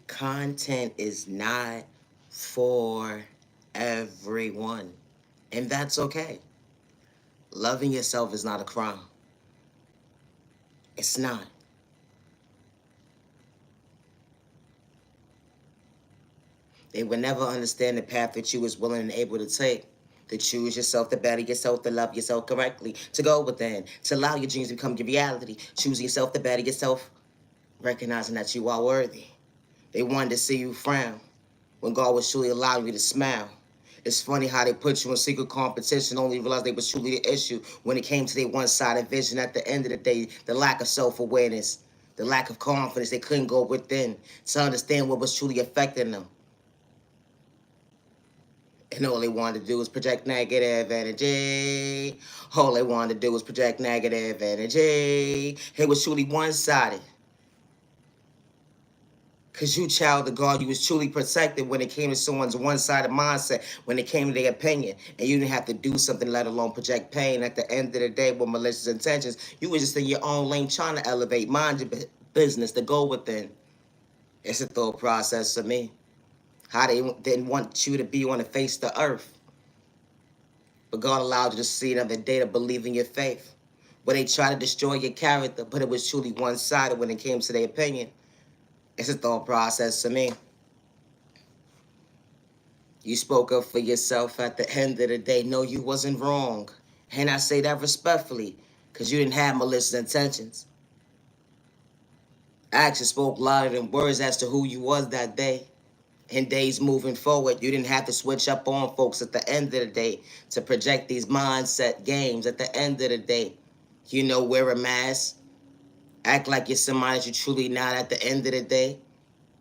Content is not for everyone, and that's okay. Loving yourself is not a crime. It's not. They would never understand the path that you was willing and able to take. To choose yourself, to better yourself, to love yourself correctly, to go within, to allow your dreams to become your reality. Choosing yourself, to better yourself, recognizing that you are worthy. They wanted to see you frown when God was truly allowing you to smile. It's funny how they put you in secret competition, only realize they was truly the issue when it came to their one-sided vision. At the end of the day, the lack of self-awareness, the lack of confidence, they couldn't go within to understand what was truly affecting them. And all they wanted to do was project negative energy. All they wanted to do was project negative energy. It was truly one-sided. Because you, child of God, you was truly protected when it came to someone's one-sided mindset, when it came to their opinion. And you didn't have to do something, let alone project pain. At the end of the day, with malicious intentions, you was just in your own lane trying to elevate, mind your business, to go within. It's a thought process for me. How they didn't want you to be on the face of the earth. But God allowed you to see another day to believe in your faith. Where they try to destroy your character, but it was truly one-sided when it came to their opinion. It's a thought process to me. You spoke up for yourself at the end of the day. No, you wasn't wrong. And I say that respectfully, because you didn't have malicious intentions. Actions spoke louder than words as to who you was that day. In days moving forward, you didn't have to switch up on folks at the end of the day to project these mindset games. At the end of the day, you know, wear a mask, act like you're somebody that you truly not at the end of the day,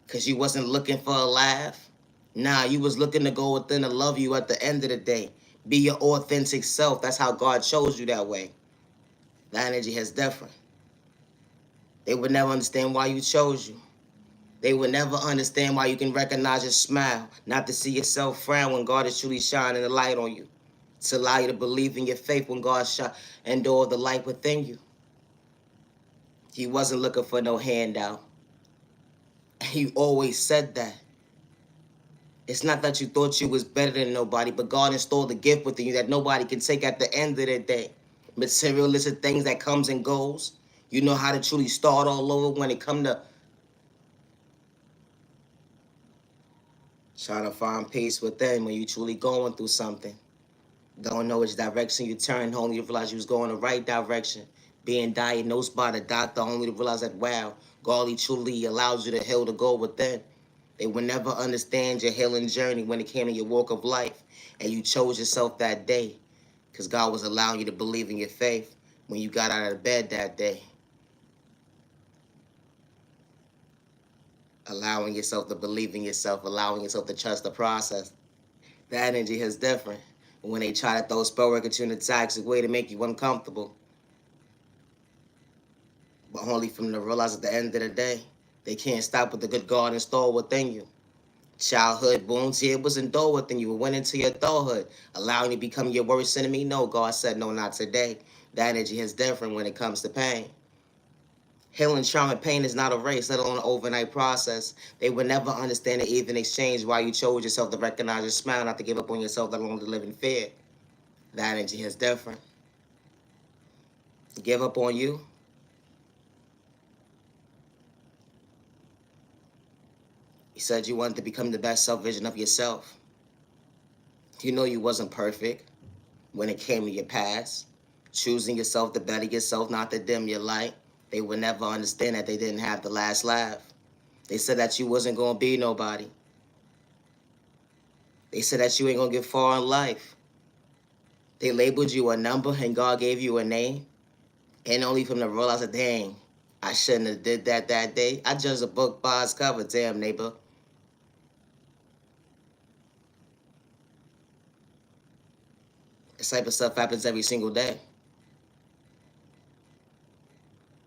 because you wasn't looking for a laugh. Nah, you was looking to go within to love you at the end of the day. Be your authentic self. That's how God chose you that way. That energy is different. They would never understand why you chose you. They would never understand why you can recognize your smile, not to see yourself frown when God is truly shining the light on you. To allow you to believe in your faith when God shot and door the light within you. He wasn't looking for no handout. He always said that. It's not that you thought you was better than nobody, but God installed a gift within you that nobody can take at the end of the day. Materialistic things that comes and goes. You know how to truly start all over when it come to trying to find peace within when you truly going through something. Don't know which direction you turn, only to realize you was going the right direction. Being diagnosed by the doctor, only to realize that, wow, God he truly allows you to heal to go within. They would never understand your healing journey when it came to your walk of life. And you chose yourself that day because God was allowing you to believe in your faith when you got out of bed that day. Allowing yourself to believe in yourself, allowing yourself to trust the process. That energy is different. When they try to throw spell work at you in a toxic way to make you uncomfortable, but only for them to realize at the end of the day, they can't stop what the good God installed within you. Childhood wounds here was endured within you. It went into your adulthood, allowing you to become your worst enemy. No, God said, no, not today. That energy is different when it comes to pain. Healing trauma and pain is not a race, let alone an overnight process. They would never understand the even exchange why you chose yourself to recognize your smile, not to give up on yourself, let alone to live in fear. That energy is different. Give up on you. You said you wanted to become the best self vision of yourself. You know you wasn't perfect when it came to your past. Choosing yourself to better yourself, not to dim your light. They would never understand that they didn't have the last laugh. They said that you wasn't gonna be nobody. They said that you ain't gonna get far in life. They labeled you a number and God gave you a name. And only from the realize that, dang, I shouldn't have did that day. I judged a book by its cover, damn neighbor. This type of stuff happens every single day.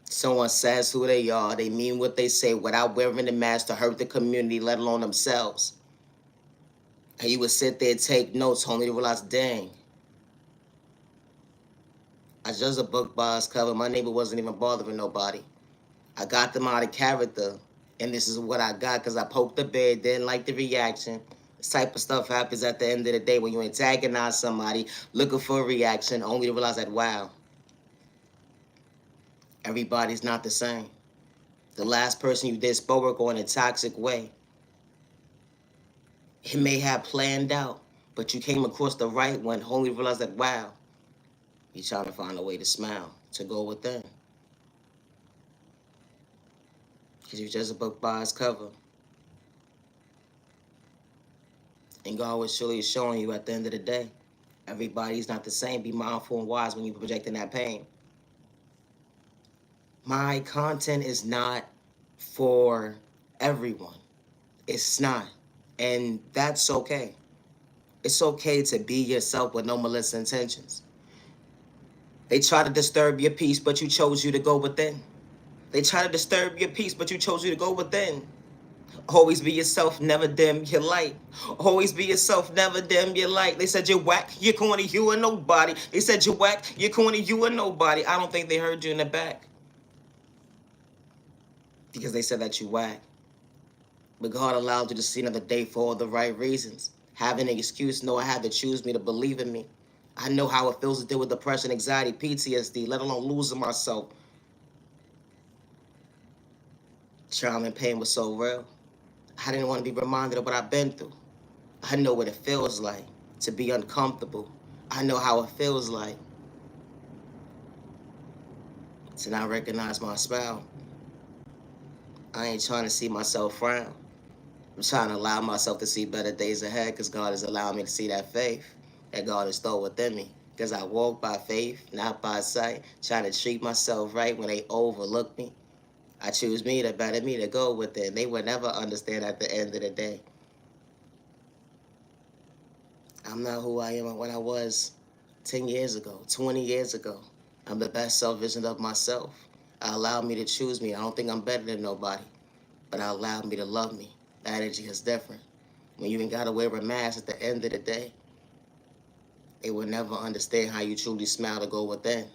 Someone says who they are, they mean what they say without wearing the mask to hurt the community, let alone themselves. And you would sit there and take notes only to realize, dang, I judged a book by its cover. My neighbor wasn't even bothering nobody. I got them out of character And this is what I got because I poked the bear, didn't like the reaction. This type of stuff happens at the end of the day when you antagonize somebody looking for a reaction, only to realize that, wow, everybody's not the same. The last person you did spoke on in a toxic way, it may have planned out, but you came across the right one, only to realize that, wow, you're trying to find a way to smile, to go within. Because you're just a book by its cover. And God was surely showing you at the end of the day, everybody's not the same. Be mindful and wise when you're projecting that pain. My content is not for everyone. It's not. And that's okay. It's okay to be yourself with no malicious intentions. They try to disturb your peace, but you chose you to go within. They try to disturb your peace, but you chose you to go within. Always be yourself, never dim your light. Always be yourself, never dim your light. They said you're whack, you're corny, you are nobody. They said you're whack, you're corny, you are nobody. I don't think they heard you in the back. Because they said that you whack. But God allowed you to see another day for all the right reasons. Having an excuse, no, I had to choose me to believe in me. I know how it feels to deal with depression, anxiety, PTSD, let alone losing myself. Trauma and pain was so real. I didn't want to be reminded of what I've been through. I know what it feels like to be uncomfortable. I know how it feels like to not recognize my smile. I ain't trying to see myself frown. I'm trying to allow myself to see better days ahead because God has allowed me to see that faith that God has stored within me. Because I walk by faith, not by sight, trying to treat myself right when they overlook me. I choose me, the better me, to go with it. They would never understand at the end of the day. I'm not who I am when I was 10 years ago, 20 years ago. I'm the best self-vision of myself. I allowed me to choose me. I don't think I'm better than nobody, but I allowed me to love me. That energy is different. When you ain't got to wear a mask at the end of the day, they will never understand how you truly smile to go within.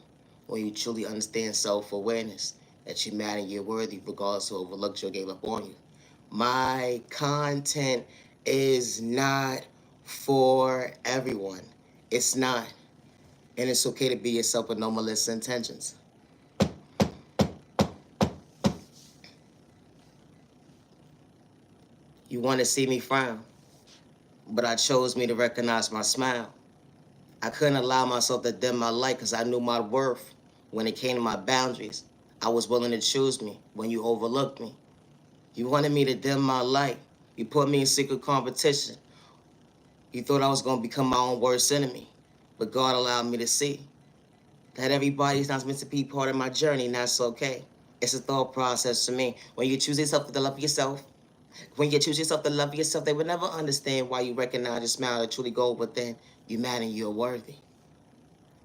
When you truly understand self-awareness, that you matter and you're worthy regardless who overlooked you or gave up on you. My content is not for everyone. It's not. And it's okay to be yourself with no malicious intentions. You want to see me frown, but I chose me to recognize my smile. I couldn't allow myself to dim my light because I knew my worth. When it came to my boundaries, I was willing to choose me when you overlooked me. You wanted me to dim my light. You put me in secret competition. You thought I was going to become my own worst enemy. But God allowed me to see that everybody's not meant to be part of my journey, and that's okay. It's a thought process for me. When you choose yourself to love yourself, when you choose yourself to love yourself, they will never understand why you recognize your smile that truly go within. You matter and you're worthy.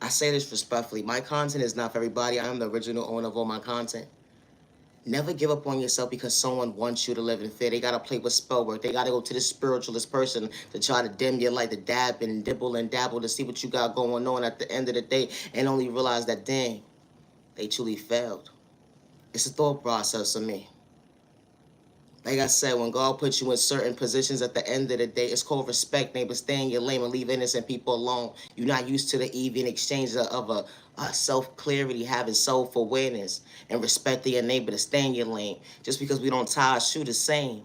I say this respectfully. My content is not for everybody. I am the original owner of all my content. Never give up on yourself because someone wants you to live in fear. They got to play with spell work. They got to go to the spiritualist person to try to dim your light, to dab and dibble and dabble to see what you got going on at the end of the day and only realize that, dang, they truly failed. It's a thought process for me. Like I said, when God puts you in certain positions at the end of the day, it's called respect, neighbor. Stay in your lane and leave innocent people alone. You're not used to the even exchange of a self-clarity, having self-awareness, and respecting your neighbor to stay in your lane. Just because we don't tie our shoe the same.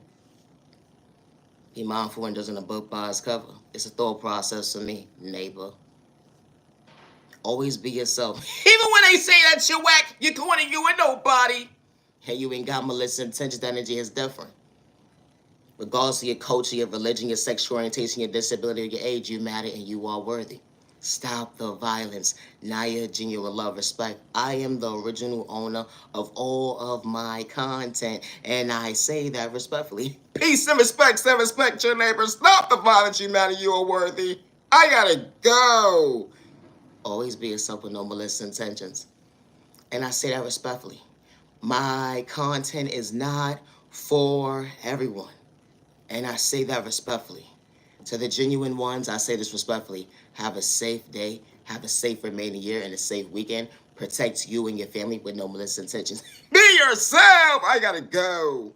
Be mindful when doesn't a book by its cover. It's a thought process for me, neighbor. Always be yourself. Even when they say that you're whack, you're corny, you ain't nobody. Hey, you ain't got malicious intentions, that energy is different. Regardless of your culture, your religion, your sexual orientation, your disability, or your age, you matter and you are worthy. Stop the violence. Naya, genuine love, respect. I am the original owner of all of my content, and I say that respectfully. Peace and respect, your neighbors. Stop the violence, you matter, you are worthy. I gotta go. Always be yourself with no malicious intentions. And I say that respectfully. My content is not for everyone. And I say that respectfully. To the genuine ones, I say this respectfully. Have a safe day. Have a safe remaining year and a safe weekend. Protect you and your family with no malicious intentions. Be yourself! I gotta go.